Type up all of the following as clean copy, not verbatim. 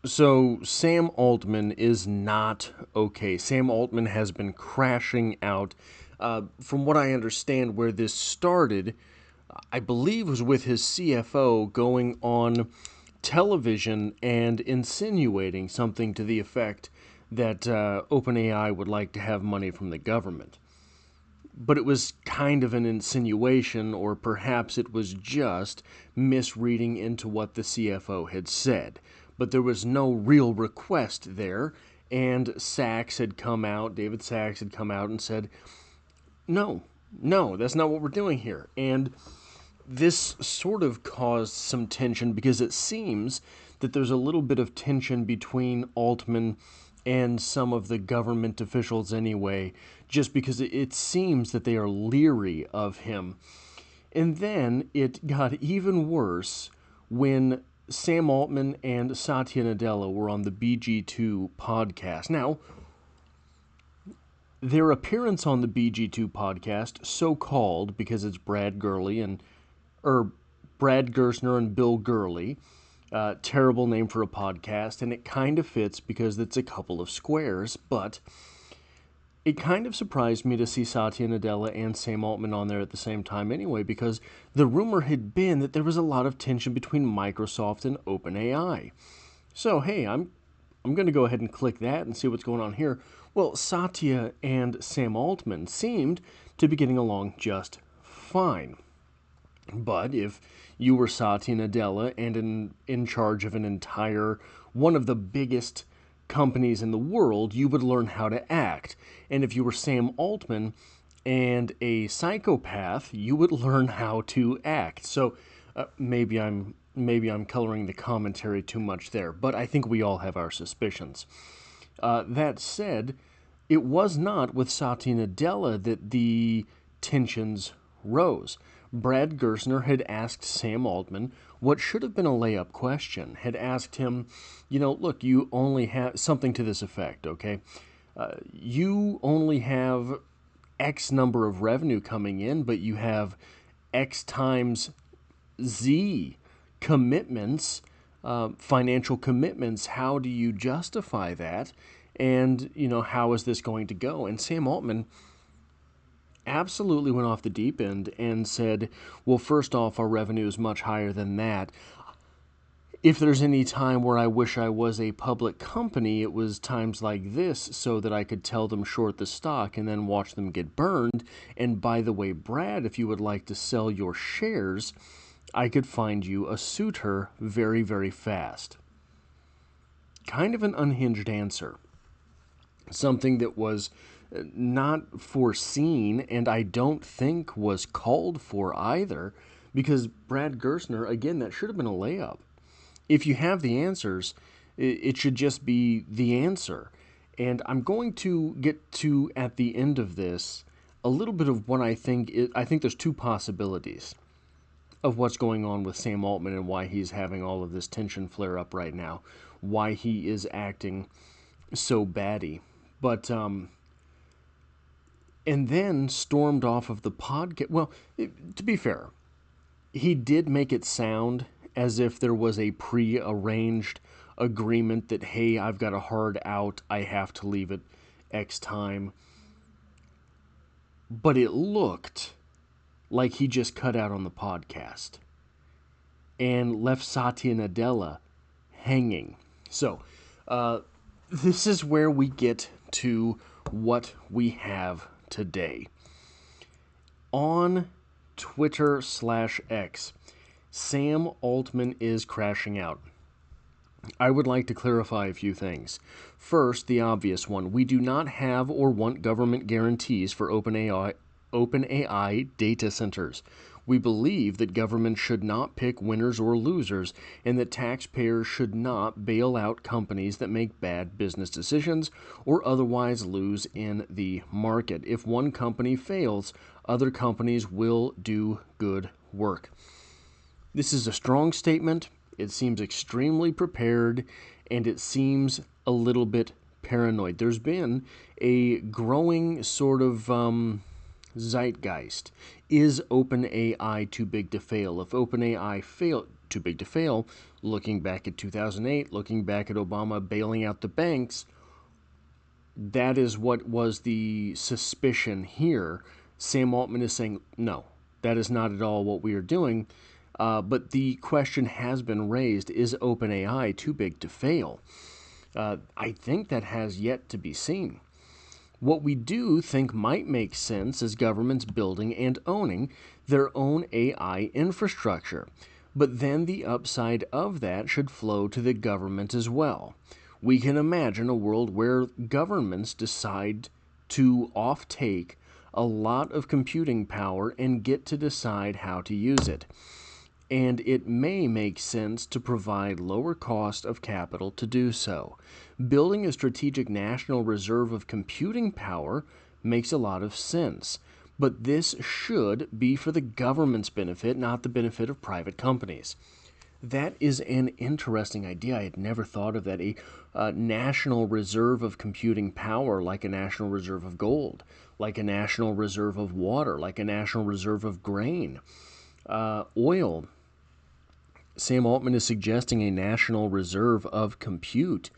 So Sam Altman is not okay. Sam Altman has been crashing out. From what I understand, where this started, I believe was with his CFO going on television and insinuating something to the effect that OpenAI would like to have money from the government. But it was kind of an insinuation, or perhaps it was just misreading into what the CFO had said. But there was no real request there, and David Sachs had come out and said, no, no, that's not what we're doing here. And this sort of caused some tension because it seems that there's a little bit of tension between Altman and some of the government officials anyway, just because it seems that they are leery of him. And then it got even worse when Sam Altman and Satya Nadella were on the BG2 podcast. Now, their appearance on the BG2 podcast, so called because it's Brad Gerstner and Bill Gurley. Terrible name for a podcast, and it kind of fits because it's a couple of squares, but it kind of surprised me to see Satya Nadella and Sam Altman on there at the same time anyway, because the rumor had been that there was a lot of tension between Microsoft and OpenAI. So, hey, I'm going to go ahead and click that and see what's going on here. Well, Satya and Sam Altman seemed to be getting along just fine. But if you were Satya Nadella and in charge of one of the biggest companies in the world, you would learn how to act. And if you were Sam Altman and a psychopath, you would learn how to act. So maybe I'm coloring the commentary too much there, but I think we all have our suspicions. That said, it was not with Satya Nadella that the tensions rose. Brad Gerstner had asked Sam Altman what should have been a layup question, had asked him, look, you only have something to this effect, okay? You only have X number of revenue coming in, but you have X times Z commitments, financial commitments. How do you justify that? And, how is this going to go? And Sam Altman absolutely went off the deep end and said, well, first off, our revenue is much higher than that. If there's any time where I wish I was a public company, it was times like this so that I could tell them short the stock and then watch them get burned. And by the way, Brad, if you would like to sell your shares, I could find you a suitor very, very fast. Kind of an unhinged answer. Something that was not foreseen, and I don't think was called for either, because Brad Gerstner, again, that should have been a layup. If you have the answers, it should just be the answer. And I'm going to get to, at the end of this, a little bit of what I think. I think there's two possibilities of what's going on with Sam Altman and why he's having all of this tension flare up right now, why he is acting so batty. But, and then stormed off of the podcast. Well, to be fair, he did make it sound as if there was a pre-arranged agreement that, hey, I've got a hard out, I have to leave at X time. But it looked like he just cut out on the podcast and left Satya Nadella hanging. So, this is where we get to what we have today. On Twitter/X, Sam Altman is crashing out. I would like to clarify a few things. First, the obvious one. We do not have or want government guarantees for OpenAI data centers. We believe that government should not pick winners or losers, and that taxpayers should not bail out companies that make bad business decisions or otherwise lose in the market. If one company fails, other companies will do good work. This is a strong statement. It seems extremely prepared, and it seems a little bit paranoid. There's been a growing sort of zeitgeist. Is OpenAI too big to fail? If OpenAI too big to fail, looking back at 2008, looking back at Obama bailing out the banks, that is what was the suspicion here. Sam Altman is saying, no, that is not at all what we are doing. But the question has been raised, is OpenAI too big to fail? I think that has yet to be seen. What we do think might make sense is governments building and owning their own AI infrastructure. But then the upside of that should flow to the government as well. We can imagine a world where governments decide to off-take a lot of computing power and get to decide how to use it. And it may make sense to provide lower cost of capital to do so. Building a strategic national reserve of computing power makes a lot of sense, but this should be for the government's benefit, not the benefit of private companies. That is an interesting idea. I had never thought of that. A national reserve of computing power, like a national reserve of gold, like a national reserve of water, like a national reserve of grain, oil. Sam Altman is suggesting a national reserve of compute.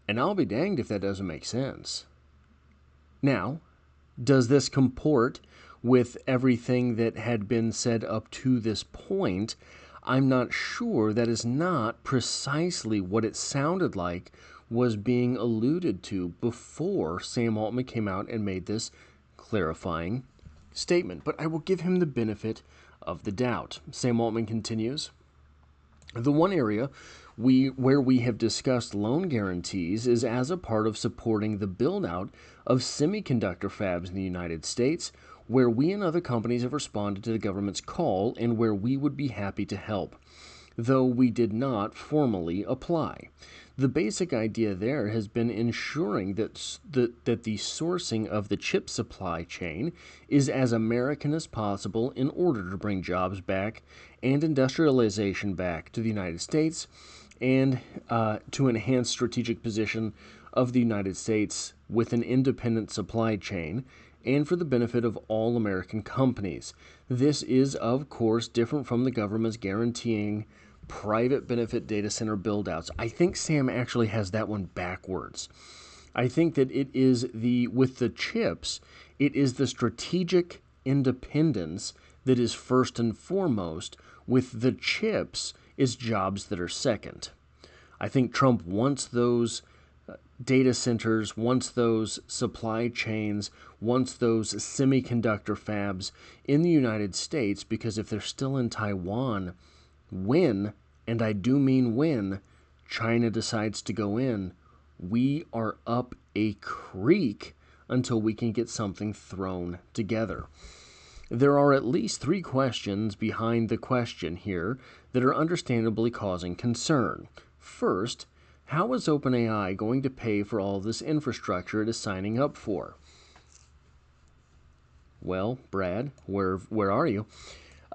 And I'll be danged if that doesn't make sense. Now, does this comport with everything that had been said up to this point? I'm not sure. That is not precisely what it sounded like was being alluded to before Sam Altman came out and made this clarifying statement. But I will give him the benefit of the doubt. Sam Altman continues, the one area where we have discussed loan guarantees is as a part of supporting the build-out of semiconductor fabs in the United States, where we and other companies have responded to the government's call and where we would be happy to help, though we did not formally apply. The basic idea there has been ensuring that the sourcing of the chip supply chain is as American as possible in order to bring jobs back and industrialization back to the United States and to enhance strategic position of the United States with an independent supply chain and for the benefit of all American companies. This is, of course, different from the government's guaranteeing private benefit data center buildouts. I think Sam actually has that one backwards. I think that it is with the chips, it is the strategic independence that is first and foremost. With the chips, is jobs that are second. I think Trump wants those data centers, wants those supply chains, wants those semiconductor fabs in the United States, because if they're still in Taiwan, when, and I do mean when, China decides to go in, we are up a creek until we can get something thrown together. There are at least 3 questions behind the question here that are understandably causing concern. First, how is OpenAI going to pay for all this infrastructure it is signing up for? Well, Brad, where are you?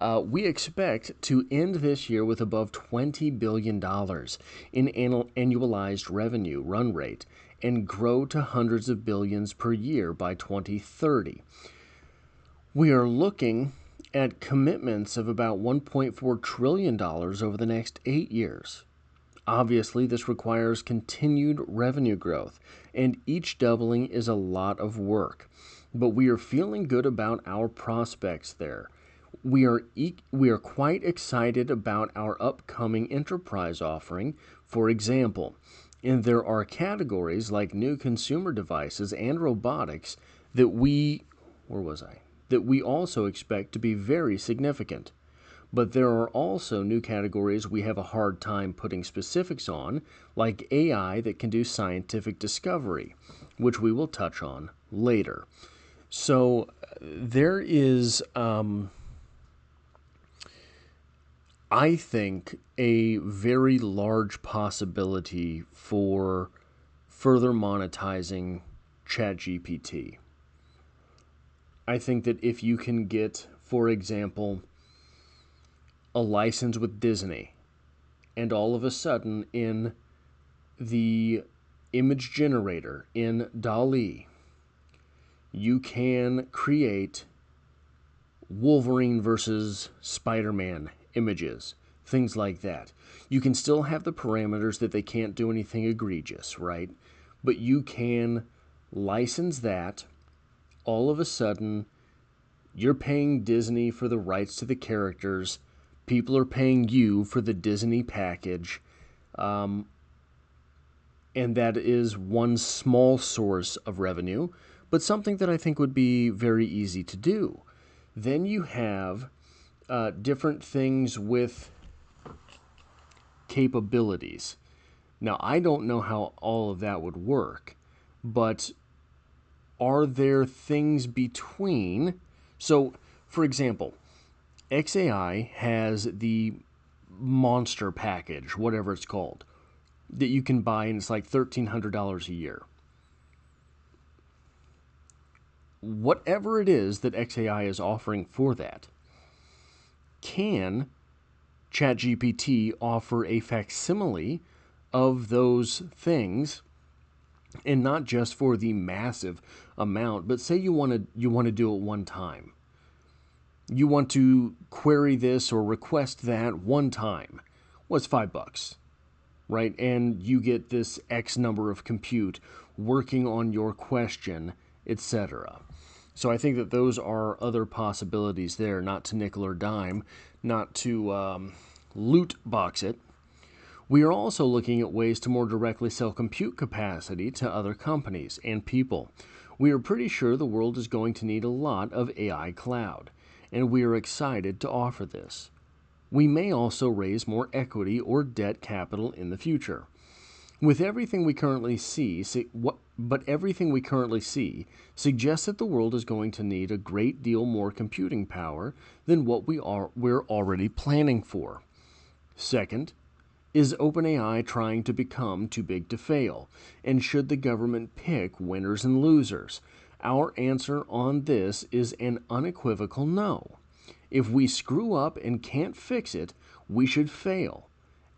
We expect to end this year with above $20 billion in annualized revenue run rate and grow to hundreds of billions per year by 2030. We are looking at commitments of about $1.4 trillion over the next 8 years. Obviously, this requires continued revenue growth, and each doubling is a lot of work. But we are feeling good about our prospects there. We are quite excited about our upcoming enterprise offering, for example. And there are categories like new consumer devices and robotics that we also expect to be very significant. But there are also new categories we have a hard time putting specifics on, like AI that can do scientific discovery, which we will touch on later. So there is, I think, a very large possibility for further monetizing ChatGPT. I think that if you can get, for example, a license with Disney, and all of a sudden in the image generator in DALL-E, you can create Wolverine versus Spider-Man images, things like that. You can still have the parameters that they can't do anything egregious, right? But you can license that. All of a sudden, you're paying Disney for the rights to the characters. People are paying you for the Disney package. And that is one small source of revenue, but something that I think would be very easy to do. Then you have different things with capabilities. Now, I don't know how all of that would work, but are there things between? So, for example, XAI has the monster package, whatever it's called, that you can buy, and it's like $1,300 a year. Whatever it is that XAI is offering for that, can ChatGPT offer a facsimile of those things, and not just for the massive amount, but say you want to do it one time. You want to query this or request that one time. Well, it's $5, right? And you get this X number of compute working on your question, etc. So I think that those are other possibilities there, not to nickel or dime, not to loot box it. We are also looking at ways to more directly sell compute capacity to other companies and people. We are pretty sure the world is going to need a lot of AI cloud, and we are excited to offer this. We may also raise more equity or debt capital in the future. With everything we currently see, everything we currently see suggests that the world is going to need a great deal more computing power than what we're already planning for. Second, is OpenAI trying to become too big to fail? And should the government pick winners and losers? Our answer on this is an unequivocal no. If we screw up and can't fix it, we should fail.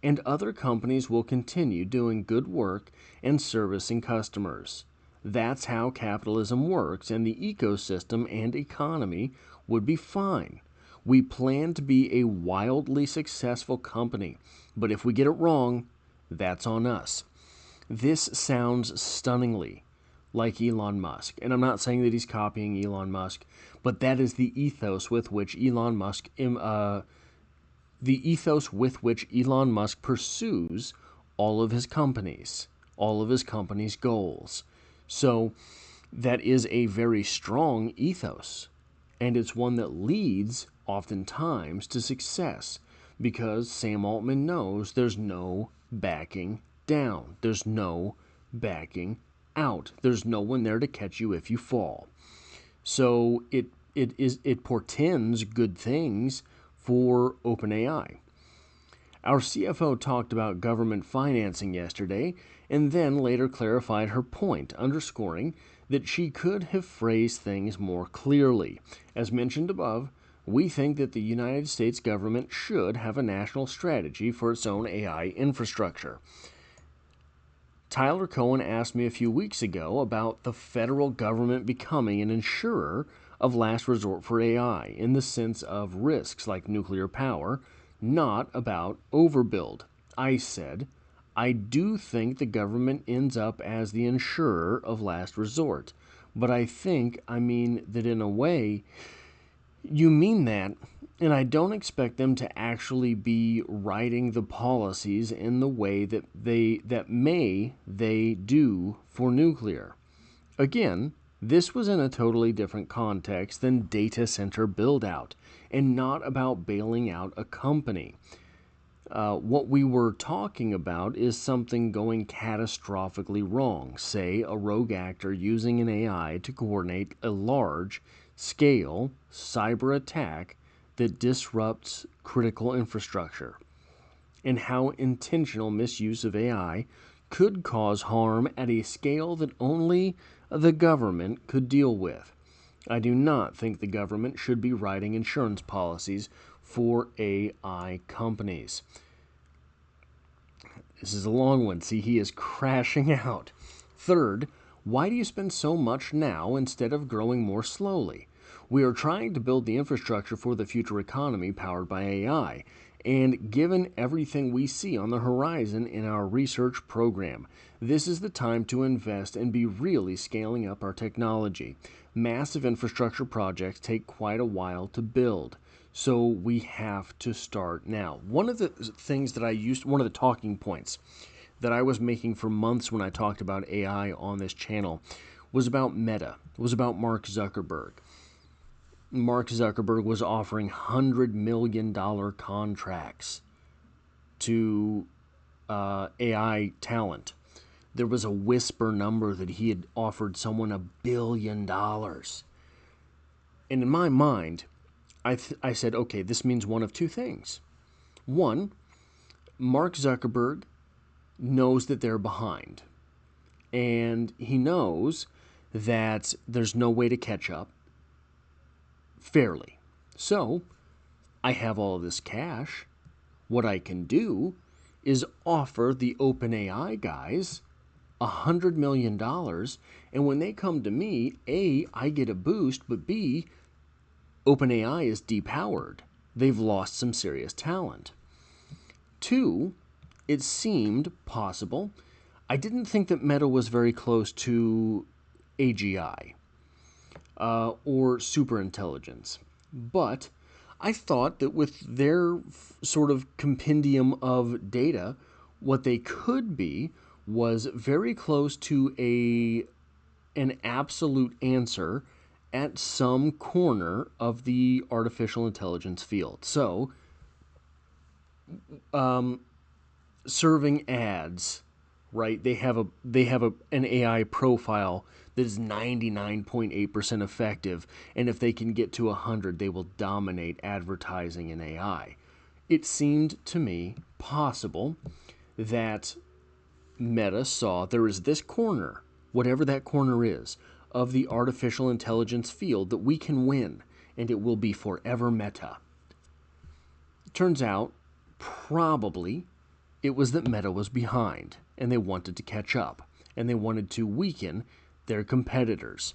And other companies will continue doing good work and servicing customers. That's how capitalism works, and the ecosystem and economy would be fine. We plan to be a wildly successful company, but if we get it wrong, that's on us. This sounds stunningly like Elon Musk, and I'm not saying that he's copying Elon Musk, but that is the ethos with which Elon Musk pursues all of his companies goals. So that is a very strong ethos, and it's one that leads oftentimes to success, because Sam Altman knows there's no backing down. There's no backing out. There's no one there to catch you if you fall. So it portends good things for OpenAI. Our CFO talked about government financing yesterday, and then later clarified her point, underscoring that she could have phrased things more clearly. As mentioned above, we think that the United States government should have a national strategy for its own AI infrastructure. Tyler Cohen asked me a few weeks ago about the federal government becoming an insurer of last resort for AI in the sense of risks like nuclear power, not about overbuild. I said, I do think the government ends up as the insurer of last resort, but I mean that in a way, you mean that, and I don't expect them to actually be writing the policies in the way that they do for nuclear. Again, this was in a totally different context than data center build-out, and not about bailing out a company. What we were talking about is something going catastrophically wrong, say a rogue actor using an AI to coordinate a large-scale cyber attack that disrupts critical infrastructure, and how intentional misuse of AI could cause harm at a scale that only the government could deal with. I do not think the government should be writing insurance policies for AI companies. This is a long one. See, he is crashing out. Third, why do you spend so much now instead of growing more slowly? We are trying to build the infrastructure for the future economy powered by AI. And given everything we see on the horizon in our research program, this is the time to invest and be really scaling up our technology. Massive infrastructure projects take quite a while to build, so we have to start now. One of the things that one of the talking points that I was making for months when I talked about AI on this channel was about Meta, was about Mark Zuckerberg. Mark Zuckerberg was offering $100 million contracts to AI talent. There was a whisper number that he had offered someone $1 billion. And in my mind, I said, okay, this means one of two things. One, Mark Zuckerberg knows that they're behind. And he knows that there's no way to catch up fairly. So, I have all of this cash. What I can do is offer the OpenAI guys $100 million, and when they come to me, A, I get a boost, but B, OpenAI is depowered. They've lost some serious talent. Two, it seemed possible. I didn't think that Meta was very close to AGI or superintelligence, but I thought that with their sort of compendium of data, what they could be was very close to an absolute answer at some corner of the artificial intelligence field. So, serving ads, right? They have an AI profile that is 99.8% effective, and if they can get to 100, they will dominate advertising in AI. It seemed to me possible that Meta saw there is this corner, whatever that corner is, of the artificial intelligence field that we can win, and it will be forever Meta. Turns out, probably, it was that Meta was behind, and they wanted to catch up, and they wanted to weaken their competitors.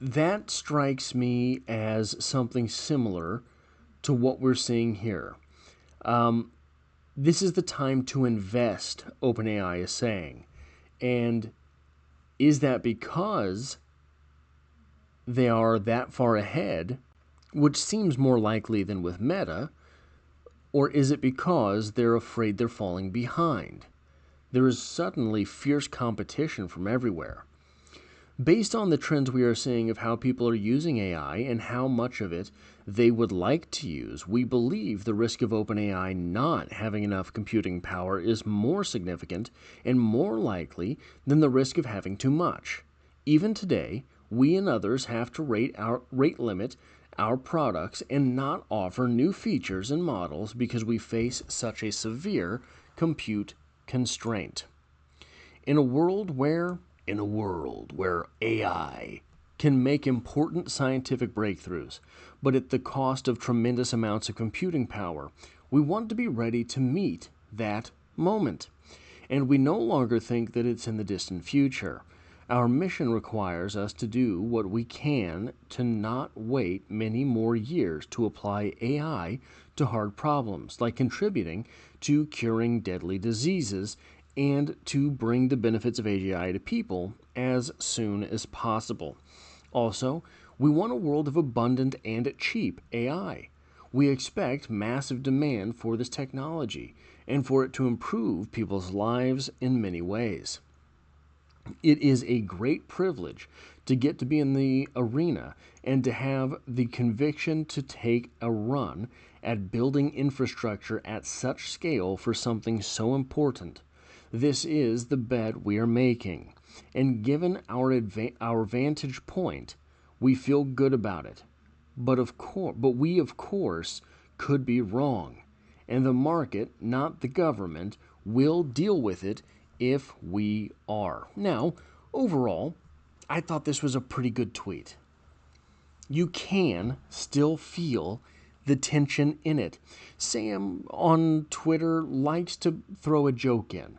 That strikes me as something similar to what we're seeing here. This is the time to invest, OpenAI is saying. And is that because they are that far ahead, which seems more likely than with Meta, or is it because they're afraid they're falling behind? There is suddenly fierce competition from everywhere. Based on the trends we are seeing of how people are using AI and how much of it they would like to use, we believe the risk of OpenAI not having enough computing power is more significant and more likely than the risk of having too much. Even today, we and others have to rate limit our products and not offer new features and models because we face such a severe compute constraint. In a world where AI can make important scientific breakthroughs, but at the cost of tremendous amounts of computing power, we want to be ready to meet that moment. And we no longer think that it's in the distant future. Our mission requires us to do what we can to not wait many more years to apply AI to hard problems, like contributing to curing deadly diseases and to bring the benefits of AGI to people as soon as possible. Also, we want a world of abundant and cheap AI. We expect massive demand for this technology and for it to improve people's lives in many ways. It is a great privilege to get to be in the arena and to have the conviction to take a run at building infrastructure at such scale for something so important. This is the bet we are making, and given our vantage point, we feel good about it. But we of course could be wrong, and the market, not the government, will deal with it if we are. Now, overall, I thought this was a pretty good tweet. You can still feel the tension in it. Sam on Twitter likes to throw a joke in.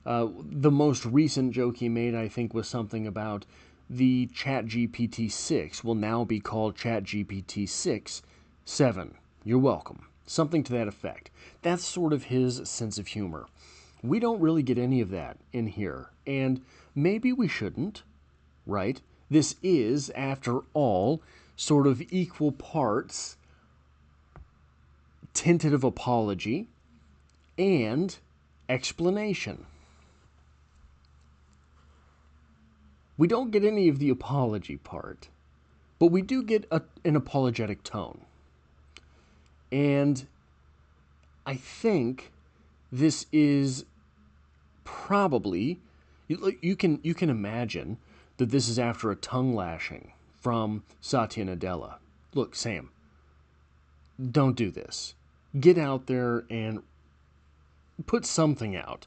The most recent joke he made, I think, was something about the ChatGPT 6 will now be called ChatGPT 6.7. You're welcome. Something to that effect. That's sort of his sense of humor. We don't really get any of that in here, and maybe we shouldn't, right? This is, after all, sort of equal parts tentative apology and explanation. We don't get any of the apology part, but we do get an apologetic tone. And I think this is probably, you can imagine that this is after a tongue lashing from Satya Nadella. Look, Sam, don't do this. Get out there and put something out,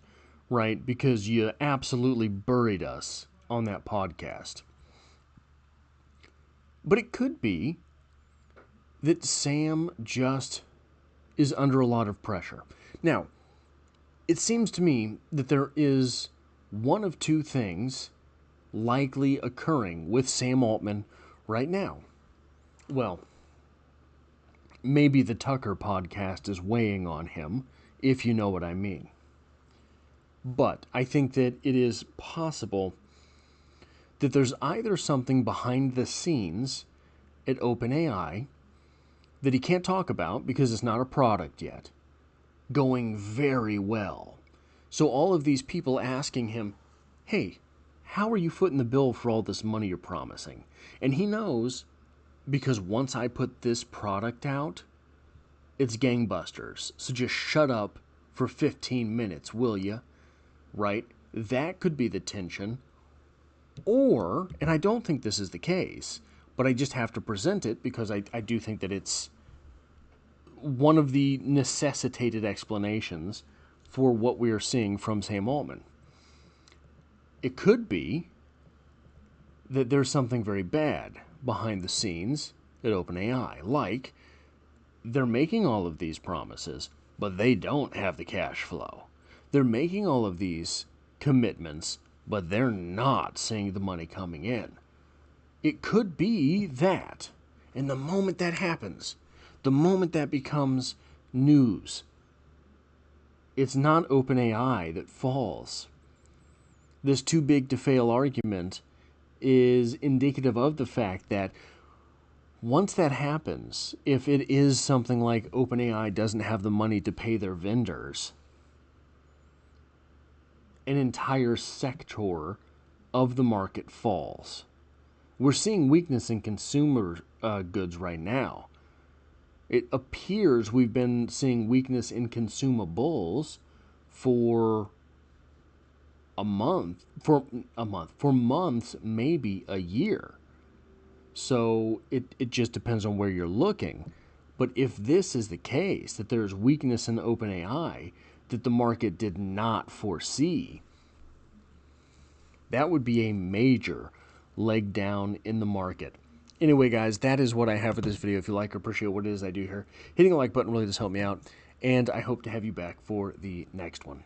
right? Because you absolutely buried us on that podcast. But it could be that Sam just is under a lot of pressure. Now, it seems to me that there is one of two things likely occurring with Sam Altman right now. Well, maybe the Tucker podcast is weighing on him, if you know what I mean. But I think that it is possible that there's either something behind the scenes at OpenAI that he can't talk about because it's not a product yet, going very well. So all of these people asking him, hey, how are you footing the bill for all this money you're promising? And he knows, because once I put this product out, it's gangbusters. So just shut up for 15 minutes, will you? Right? That could be the tension. Or, and I don't think this is the case, but I just have to present it because I do think that it's one of the necessitated explanations for what we are seeing from Sam Altman. It could be that there's something very bad behind the scenes at OpenAI, like they're making all of these promises, but they don't have the cash flow. They're making all of these commitments, but they're not seeing the money coming in. It could be that. And the moment that happens, the moment that becomes news, it's not OpenAI that falls. This too big to fail argument is indicative of the fact that once that happens, if it is something like OpenAI doesn't have the money to pay their vendors, an entire sector of the market falls. We're seeing weakness in consumer goods right now. It appears we've been seeing weakness in consumables for months, maybe a year. So it just depends on where you're looking. But if this is the case, that there's weakness in OpenAI that the market did not foresee, that would be a major leg down in the market. Anyway, guys, that is what I have for this video. If you like or appreciate what it is I do here, hitting the like button really does help me out, and I hope to have you back for the next one.